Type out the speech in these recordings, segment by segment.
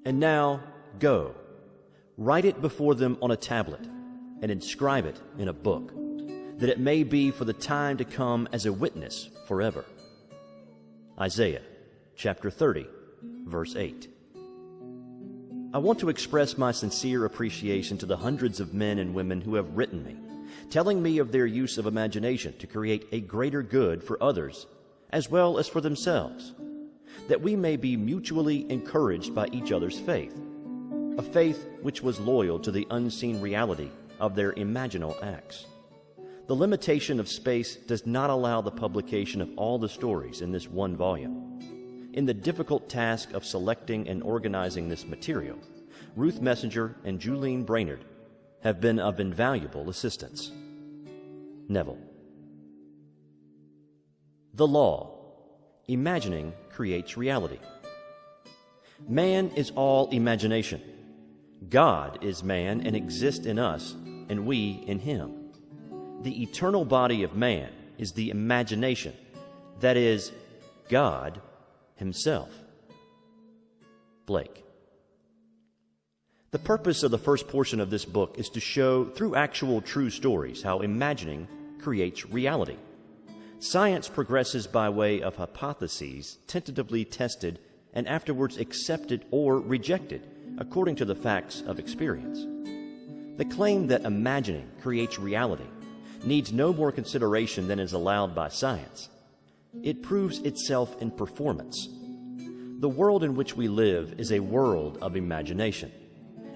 And now go, write it before them on a tablet, and inscribe it in a book, that it may be for the time to come as a witness forever. Isaiah chapter 30, verse 8. I want to express my sincere appreciation to the hundreds of men and women who have written me, telling me of their use of imagination to create a greater good for others as well as for themselves, that we may be mutually encouraged by each other's faith, a faith which was loyal to the unseen reality of their imaginal acts. The limitation of space does not allow the publication of all the stories in this one volume. In the difficult task of selecting and organizing this material, Ruth Messenger and Julian Brainerd have been of invaluable assistance. Neville. The law. Imagining creates reality. Man is all imagination. God is man and exists in us, and we in him. The eternal body of man is the imagination, that is, God himself. Blake. The purpose of the first portion of this book is to show, through actual true stories, how imagining creates reality. Science progresses by way of hypotheses tentatively tested and afterwards accepted or rejected according to the facts of experience. The claim that imagining creates reality needs no more consideration than is allowed by science. It proves itself in performance. The world in which we live is a world of imagination.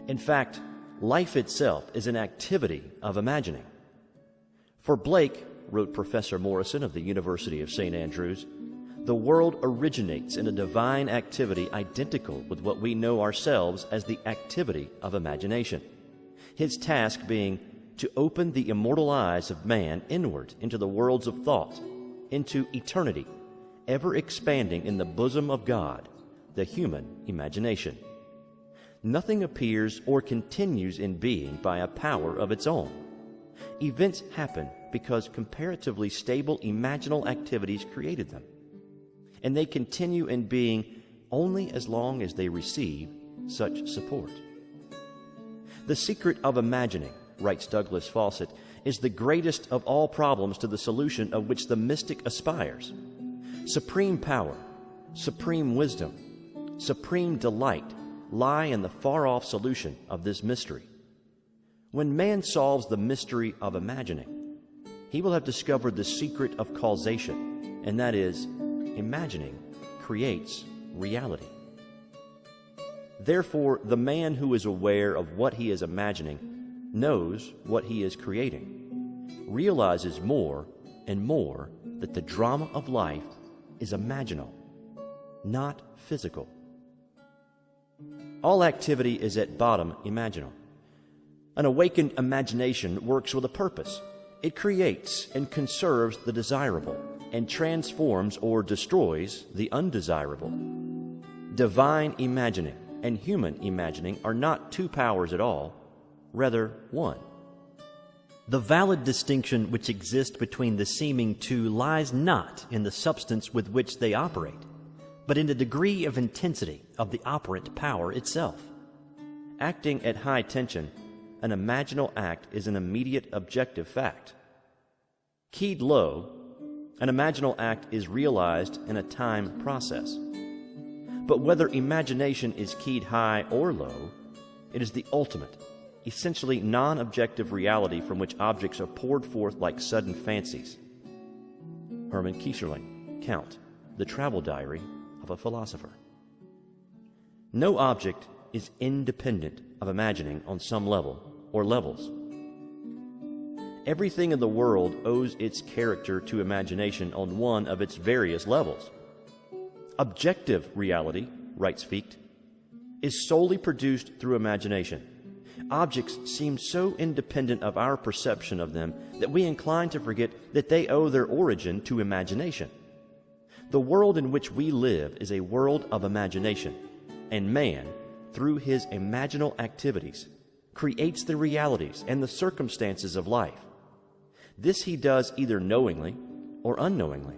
In fact, life itself is an activity of imagining. For Blake, wrote Professor Morrison of the University of St. Andrews, the world originates in a divine activity identical with what we know ourselves as the activity of imagination, his task being to open the immortal eyes of man inward into the worlds of thought, into eternity, ever expanding in the bosom of God, the human imagination. Nothing appears or continues in being by a power of its own. Events happen because comparatively stable imaginal activities created them, and they continue in being only as long as they receive such support. The secret of imagining, writes Douglas Fawcett, is the greatest of all problems to the solution of which the mystic aspires. Supreme power, supreme wisdom, supreme delight lie in the far-off solution of this mystery. When man solves the mystery of imagining, he will have discovered the secret of causation, and that is, imagining creates reality. Therefore, the man who is aware of what he is imagining knows what he is creating, realizes more and more that the drama of life is imaginal, not physical. All activity is at bottom imaginal. An awakened imagination works with a purpose. It creates and conserves the desirable and transforms or destroys the undesirable. Divine imagining and human imagining are not two powers at all, rather one. The valid distinction which exists between the seeming two lies not in the substance with which they operate, but in the degree of intensity of the operant power itself. Acting at high tension, an imaginal act is an immediate objective fact. Keyed low, an imaginal act is realized in a time process. But whether imagination is keyed high or low, it is the ultimate, essentially non-objective reality from which objects are poured forth like sudden fancies. Hermann Kieserling, Count, The Travel Diary of a Philosopher. No object is independent of imagining on some level or levels. Everything in the world owes its character to imagination on one of its various levels. Objective reality, writes Fichte, is solely produced through imagination. Objects seem so independent of our perception of them that we incline to forget that they owe their origin to imagination. The world in which we live is a world of imagination, and man, through his imaginal activities, creates the realities and the circumstances of life. This he does either knowingly or unknowingly.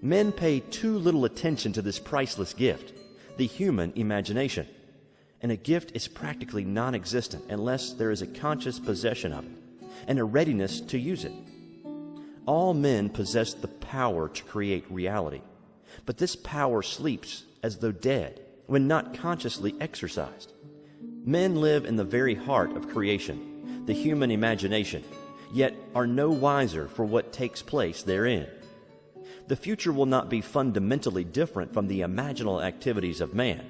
Men pay too little attention to this priceless gift. the human imagination, and a gift is practically non-existent unless there is a conscious possession of it and a readiness to use it. All men possess the power to create reality, but this power sleeps as though dead when not consciously exercised. Men live in the very heart of creation, the human imagination, yet are no wiser for what takes place therein. The future will not be fundamentally different from the imaginal activities of man.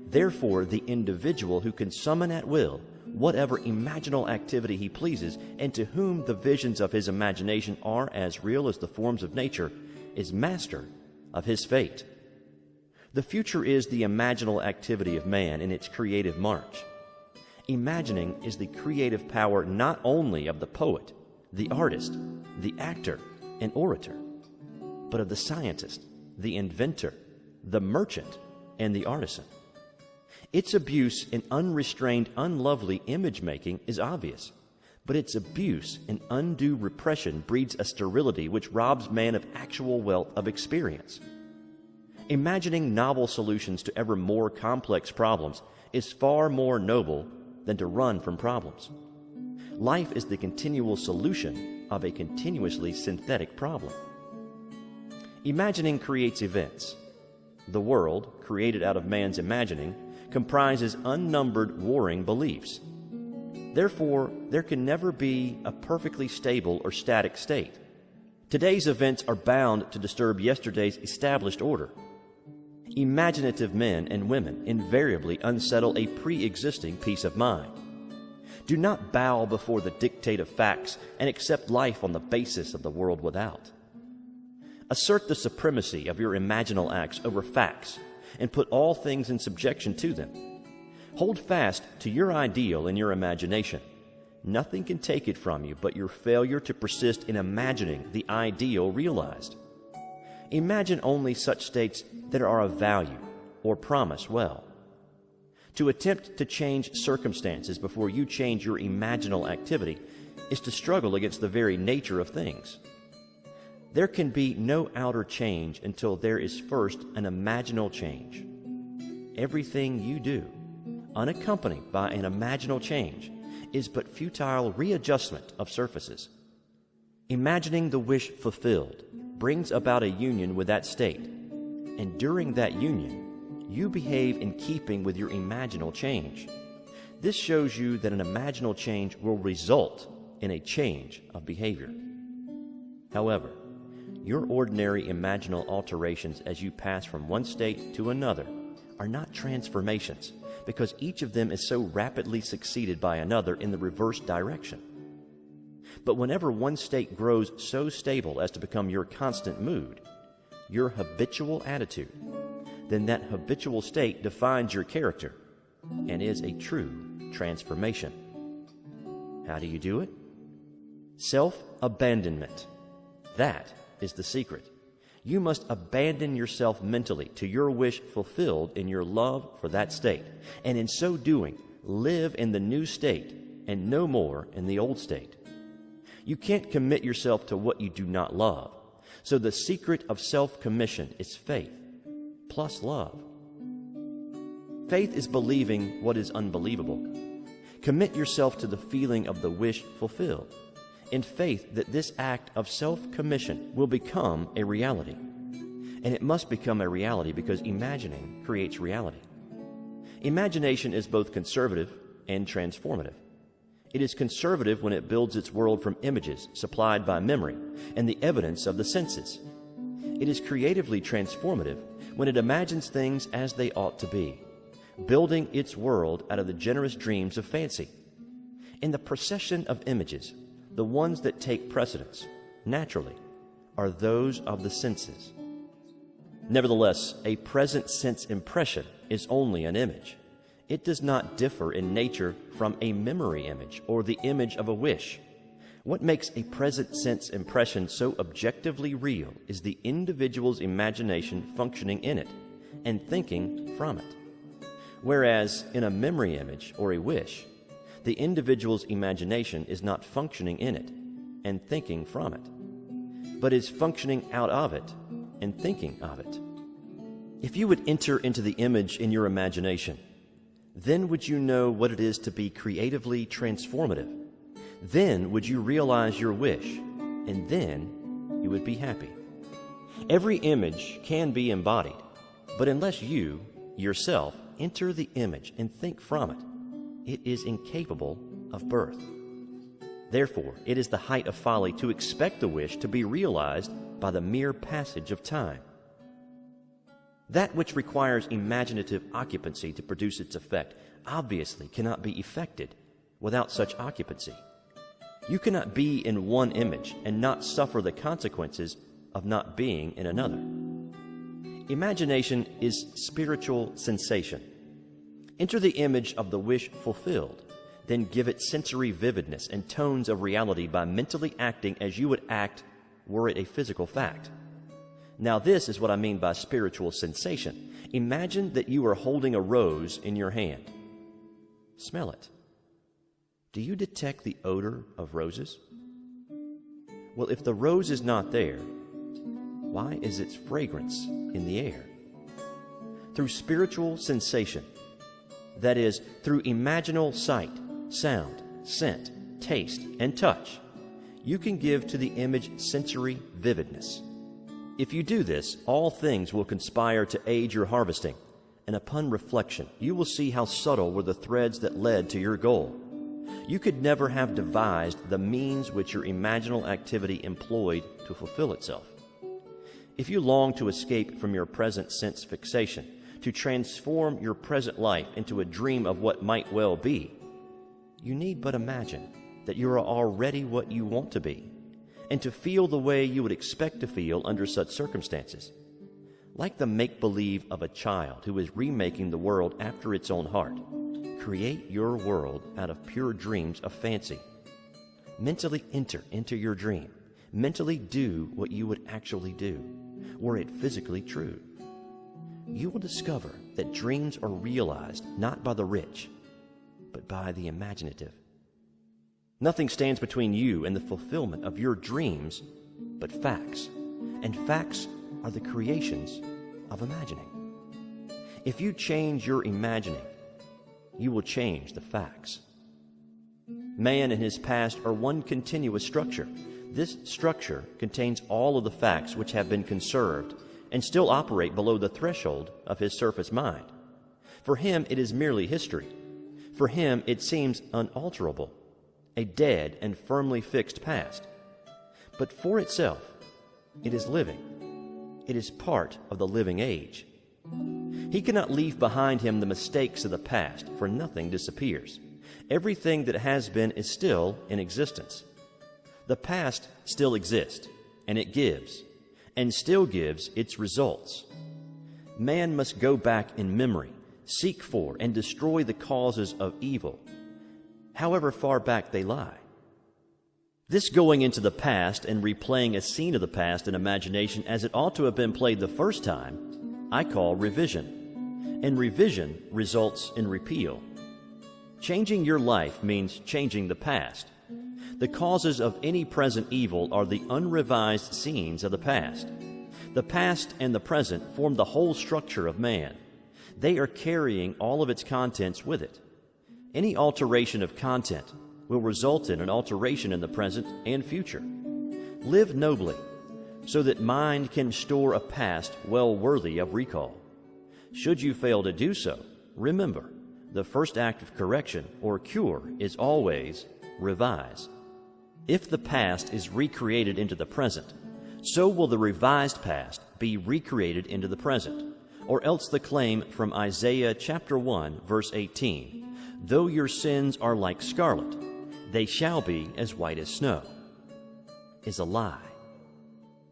Therefore, the individual who can summon at will whatever imaginal activity he pleases, and to whom the visions of his imagination are as real as the forms of nature, is master of his fate. The future is the imaginal activity of man in its creative march. Imagining is the creative power not only of the poet, the artist, the actor, and orator, but of the scientist, the inventor, the merchant, and the artisan. Its abuse in unrestrained, unlovely image-making is obvious, but its abuse in undue repression breeds a sterility which robs man of actual wealth of experience. Imagining novel solutions to ever more complex problems is far more noble than to run from problems. Life is the continual solution of a continuously synthetic problem. Imagining creates events. The world, created out of man's imagining, comprises unnumbered warring beliefs. Therefore, there can never be a perfectly stable or static state. Today's events are bound to disturb yesterday's established order. Imaginative men and women invariably unsettle a pre-existing peace of mind. Do not bow before the dictate of facts and accept life on the basis of the world without. Assert the supremacy of your imaginal acts over facts and put all things in subjection to them. Hold fast to your ideal in your imagination. Nothing can take it from you but your failure to persist in imagining the ideal realized. Imagine only such states that are of value or promise well. To attempt to change circumstances before you change your imaginal activity is to struggle against the very nature of things. There can be no outer change until there is first an imaginal change. Everything you do, unaccompanied by an imaginal change, is but futile readjustment of surfaces. Imagining the wish fulfilled brings about a union with that state, and during that union, you behave in keeping with your imaginal change. This shows you that an imaginal change will result in a change of behavior. However, your ordinary imaginal alterations as you pass from one state to another are not transformations, because each of them is so rapidly succeeded by another in the reverse direction. But whenever one state grows so stable as to become your constant mood, your habitual attitude, then that habitual state defines your character and is a true transformation. How do you do it? Self-abandonment. That is the secret. You must abandon yourself mentally to your wish fulfilled in your love for that state, and in so doing, live in the new state and no more in the old state. You can't commit yourself to what you do not love, so the secret of self-commission is faith plus love. Faith is believing what is unbelievable. Commit yourself to the feeling of the wish fulfilled, in faith that this act of self-commission will become a reality. And it must become a reality because imagining creates reality. Imagination is both conservative and transformative. It is conservative when it builds its world from images supplied by memory and the evidence of the senses. It is creatively transformative when it imagines things as they ought to be, building its world out of the generous dreams of fancy. In the procession of images, the ones that take precedence, naturally, are those of the senses. Nevertheless, a present sense impression is only an image. It does not differ in nature from a memory image or the image of a wish. What makes a present sense impression so objectively real is the individual's imagination functioning in it and thinking from it. Whereas in a memory image or a wish, the individual's imagination is not functioning in it and thinking from it, but is functioning out of it and thinking of it. If you would enter into the image in your imagination, then would you know what it is to be creatively transformative. Then would you realize your wish, and then you would be happy. Every image can be embodied, but unless you, yourself, enter the image and think from it, it is incapable of birth. Therefore, it is the height of folly to expect the wish to be realized by the mere passage of time. That which requires imaginative occupancy to produce its effect obviously cannot be effected without such occupancy. You cannot be in one image and not suffer the consequences of not being in another. Imagination is spiritual sensation. Enter the image of the wish fulfilled, then give it sensory vividness and tones of reality by mentally acting as you would act were it a physical fact. Now this is what I mean by spiritual sensation. Imagine that you are holding a rose in your hand. Smell it. Do you detect the odor of roses? Well, if the rose is not there, why is its fragrance in the air? Through spiritual sensation, that is, through imaginal sight, sound, scent, taste, and touch, you can give to the image sensory vividness. If you do this, all things will conspire to aid your harvesting, and upon reflection, you will see how subtle were the threads that led to your goal. You could never have devised the means which your imaginal activity employed to fulfill itself. If you long to escape from your present sense fixation, to transform your present life into a dream of what might well be, you need but imagine that you are already what you want to be, and to feel the way you would expect to feel under such circumstances. Like the make-believe of a child who is remaking the world after its own heart, create your world out of pure dreams of fancy. Mentally enter into your dream. Mentally do what you would actually do, were it physically true. You will discover that dreams are realized not by the rich, but by the imaginative. Nothing stands between you and the fulfillment of your dreams but facts, and facts are the creations of imagining. If you change your imagining, you will change the facts. Man and his past are one continuous structure. This structure contains all of the facts which have been conserved and still operate below the threshold of his surface mind. For him, it is merely history. For him, it seems unalterable, a dead and firmly fixed past. But for itself, it is living. It is part of the living age. He cannot leave behind him the mistakes of the past, for nothing disappears. Everything that has been is still in existence. The past still exists, and it gives, and still gives its results. Man must go back in memory, seek for and destroy the causes of evil, however far back they lie. This going into the past and replaying a scene of the past in imagination as it ought to have been played the first time, I call revision. And revision results in repeal. Changing your life means changing the past. The causes of any present evil are the unrevised scenes of the past. The past and the present form the whole structure of man. They are carrying all of its contents with it. Any alteration of content will result in an alteration in the present and future. Live nobly, so that mind can store a past well worthy of recall. Should you fail to do so, remember, the first act of correction or cure is always revise. If the past is recreated into the present, so will the revised past be recreated into the present. Or else the claim from Isaiah chapter 1, verse 18, though your sins are like scarlet, they shall be as white as snow, is a lie.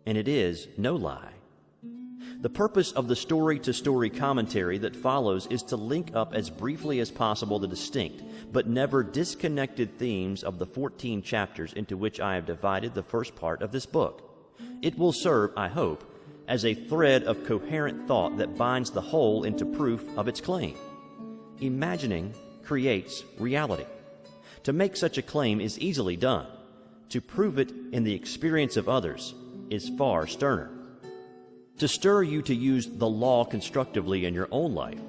And it is no lie. The purpose of the story-to-story commentary that follows is to link up as briefly as possible the distinct, but never disconnected themes of the 14 chapters into which I have divided the first part of this book. It will serve, I hope, as a thread of coherent thought that binds the whole into proof of its claim. Imagining creates reality. To make such a claim is easily done. To prove it in the experience of others is far sterner. to stir you to use the law constructively in your own life.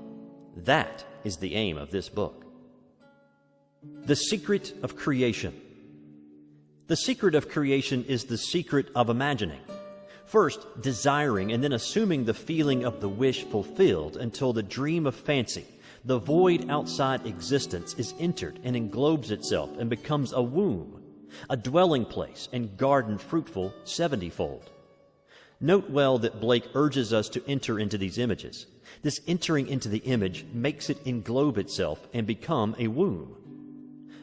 That is the aim of this book. The secret of creation. The secret of creation is the secret of imagining. First, desiring and then assuming the feeling of the wish fulfilled until the dream of fancy, the void outside existence, is entered and englobes itself and becomes a womb, a dwelling place and garden fruitful 70-fold. Note well that Blake urges us to enter into these images. This entering into the image makes it englobe itself and become a womb.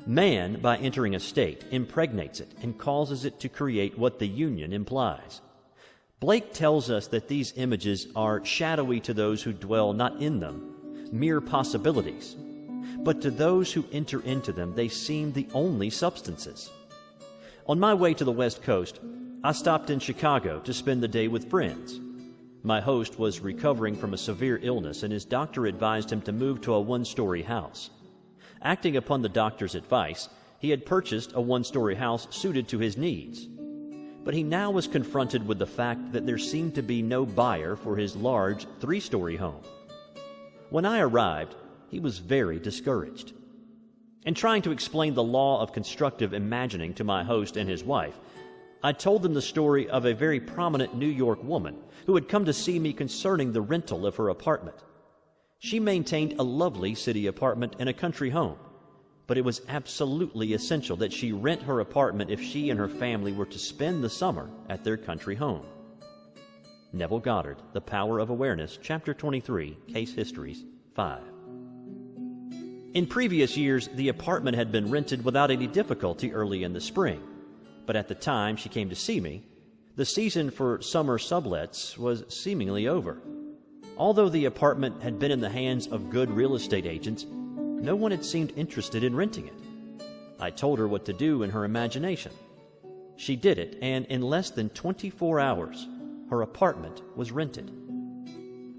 Man, by entering a state, impregnates it and causes it to create what the union implies. Blake tells us that these images are shadowy to those who dwell not in them, mere possibilities, but to those who enter into them they seem the only substances. On my way to the West Coast, I stopped in Chicago to spend the day with friends. My host was recovering from a severe illness, and his doctor advised him to move to a one-story house. Acting upon the doctor's advice, he had purchased a one-story house suited to his needs. But he now was confronted with the fact that there seemed to be no buyer for his large three-story home. When I arrived, he was very discouraged. In trying to explain the law of constructive imagining to my host and his wife, I told them the story of a very prominent New York woman who had come to see me concerning the rental of her apartment. She maintained a lovely city apartment in a country home, but it was absolutely essential that she rent her apartment if she and her family were to spend the summer at their country home. Neville Goddard, The Power of Awareness, Chapter 23, Case Histories, 5. In previous years, the apartment had been rented without any difficulty early in the spring, but at the time she came to see me, the season for summer sublets was seemingly over. Although the apartment had been in the hands of good real estate agents, no one had seemed interested in renting it. I told her what to do in her imagination. She did it, and in less than 24 hours, her apartment was rented.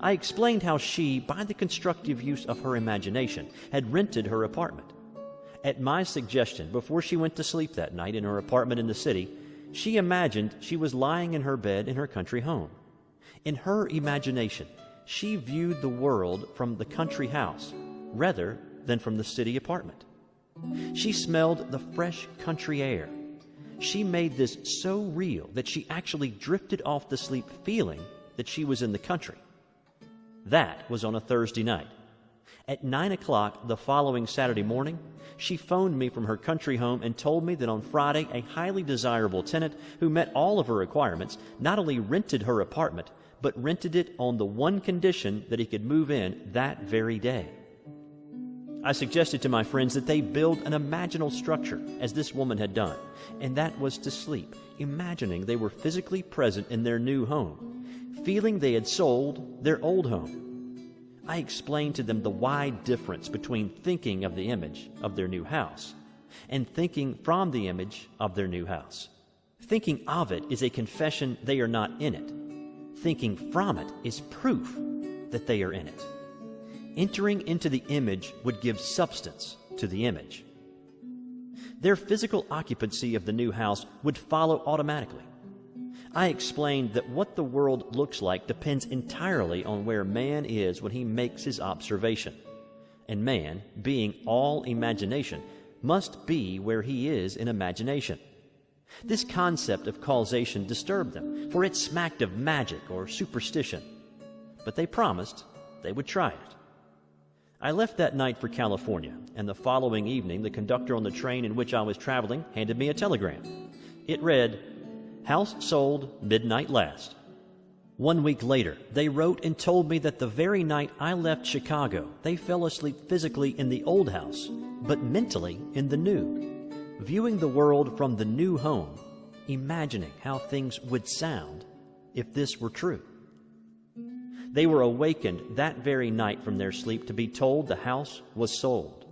I explained how she, by the constructive use of her imagination, had rented her apartment. At my suggestion, before she went to sleep that night in her apartment in the city, she imagined she was lying in her bed in her country home. In her imagination, she viewed the world from the country house rather than from the city apartment. She smelled the fresh country air. She made this so real that she actually drifted off to sleep feeling that she was in the country. That was on a Thursday night. At 9 o'clock the following Saturday morning, she phoned me from her country home and told me that on Friday a highly desirable tenant who met all of her requirements not only rented her apartment, but rented it on the one condition that he could move in that very day. I suggested to my friends that they build an imaginal structure, as this woman had done, and that was to sleep, imagining they were physically present in their new home, feeling they had sold their old home. I explained to them the wide difference between thinking of the image of their new house and thinking from the image of their new house. Thinking of it is a confession they are not in it. Thinking from it is proof that they are in it. Entering into the image would give substance to the image. Their physical occupancy of the new house would follow automatically. I explained that what the world looks like depends entirely on where man is when he makes his observation. And man, being all imagination, must be where he is in imagination. This concept of causation disturbed them, for it smacked of magic or superstition. But they promised they would try it. I left that night for California, and the following evening the conductor on the train in which I was traveling handed me a telegram. It read, "House sold midnight last." 1 week later, they wrote and told me that the very night I left Chicago, they fell asleep physically in the old house, but mentally in the new, viewing the world from the new home, imagining how things would sound if this were true. They were awakened that very night from their sleep to be told the house was sold.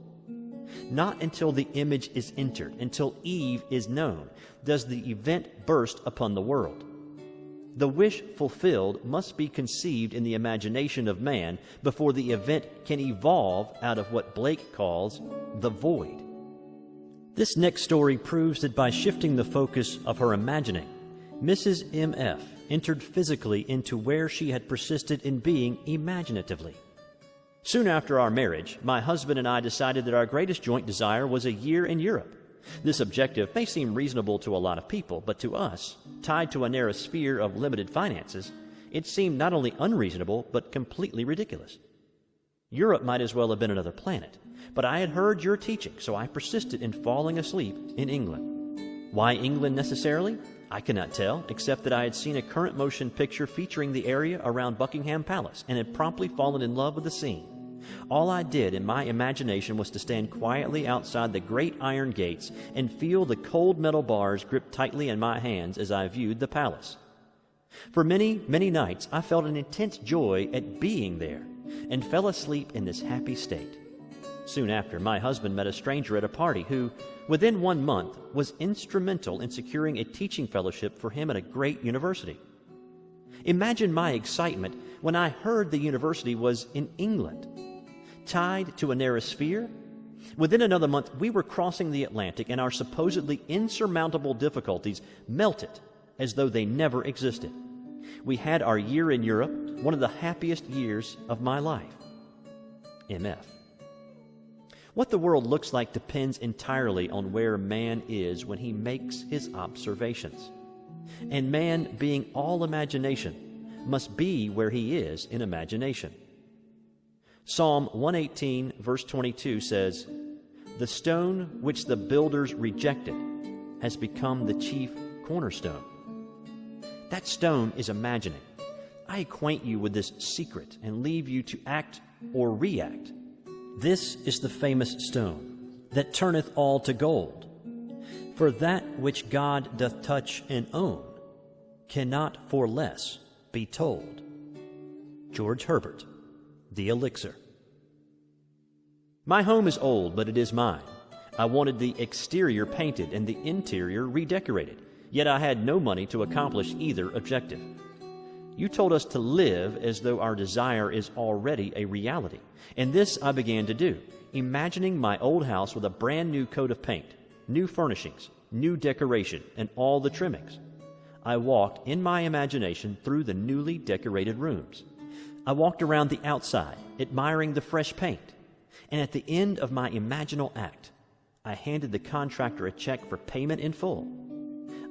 Not until the image is entered, until Eve is known, does the event burst upon the world. The wish fulfilled must be conceived in the imagination of man before the event can evolve out of what Blake calls the void. This next story proves that by shifting the focus of her imagining, Mrs. M.F. entered physically into where she had persisted in being imaginatively. Soon after our marriage, my husband and I decided that our greatest joint desire was a year in Europe. This objective may seem reasonable to a lot of people, but to us, tied to a narrow sphere of limited finances, it seemed not only unreasonable, but completely ridiculous. Europe might as well have been another planet, but I had heard your teaching, so I persisted in falling asleep in England. Why England necessarily? I cannot tell, except that I had seen a current motion picture featuring the area around Buckingham Palace and had promptly fallen in love with the scene. All I did in my imagination was to stand quietly outside the great iron gates and feel the cold metal bars grip tightly in my hands as I viewed the palace. For many, many nights I felt an intense joy at being there and fell asleep in this happy state. Soon after, my husband met a stranger at a party who, within 1 month, was instrumental in securing a teaching fellowship for him at a great university. Imagine my excitement when I heard the university was in England. Tied to a narrow sphere? Within another month, we were crossing the Atlantic, and our supposedly insurmountable difficulties melted as though they never existed. We had our year in Europe, one of the happiest years of my life. MF. What the world looks like depends entirely on where man is when he makes his observations. And man, being all imagination, must be where he is in imagination. Psalm 118, verse 22 says, "The stone which the builders rejected has become the chief cornerstone." That stone is imagining. I acquaint you with this secret and leave you to act or react. This is the famous stone that turneth all to gold. For that which God doth touch and own cannot for less be told. George Herbert, The Elixir. My home is old, but it is mine. I wanted the exterior painted and the interior redecorated, yet I had no money to accomplish either objective. You told us to live as though our desire is already a reality, and this I began to do, imagining my old house with a brand new coat of paint, new furnishings, new decoration, and all the trimmings. I walked in my imagination through the newly decorated rooms. I walked around the outside, admiring the fresh paint, and at the end of my imaginal act, I handed the contractor a check for payment in full.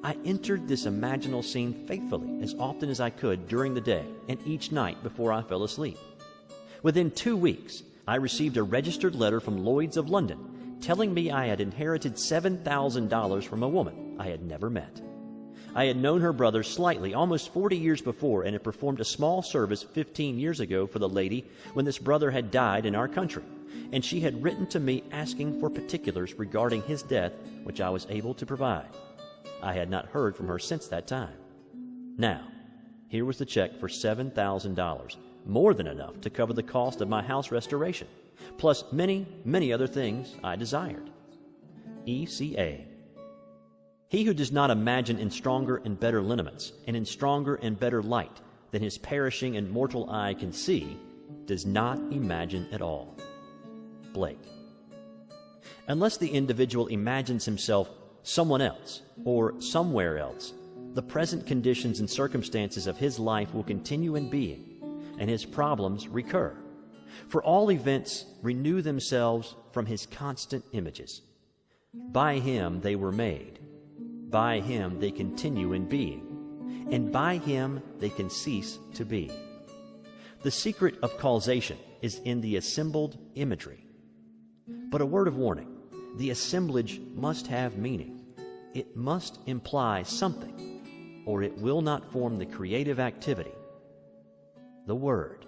I entered this imaginal scene faithfully as often as I could during the day and each night before I fell asleep. Within 2 weeks, I received a registered letter from Lloyd's of London telling me I had inherited $7,000 from a woman I had never met. I had known her brother slightly almost 40 years before and had performed a small service 15 years ago for the lady when this brother had died in our country, and she had written to me asking for particulars regarding his death, which I was able to provide. I had not heard from her since that time. Now, here was the check for $7,000, more than enough to cover the cost of my house restoration, plus many, many other things I desired. ECA. He who does not imagine in stronger and better lineaments, and in stronger and better light than his perishing and mortal eye can see, does not imagine at all. Blake. Unless the individual imagines himself someone else or somewhere else, the present conditions and circumstances of his life will continue in being, and his problems recur. For all events renew themselves from his constant images. By him they were made. By him they continue in being, and by him they can cease to be. The secret of causation is in the assembled imagery. But a word of warning, the assemblage must have meaning. It must imply something, or it will not form the creative activity, the Word.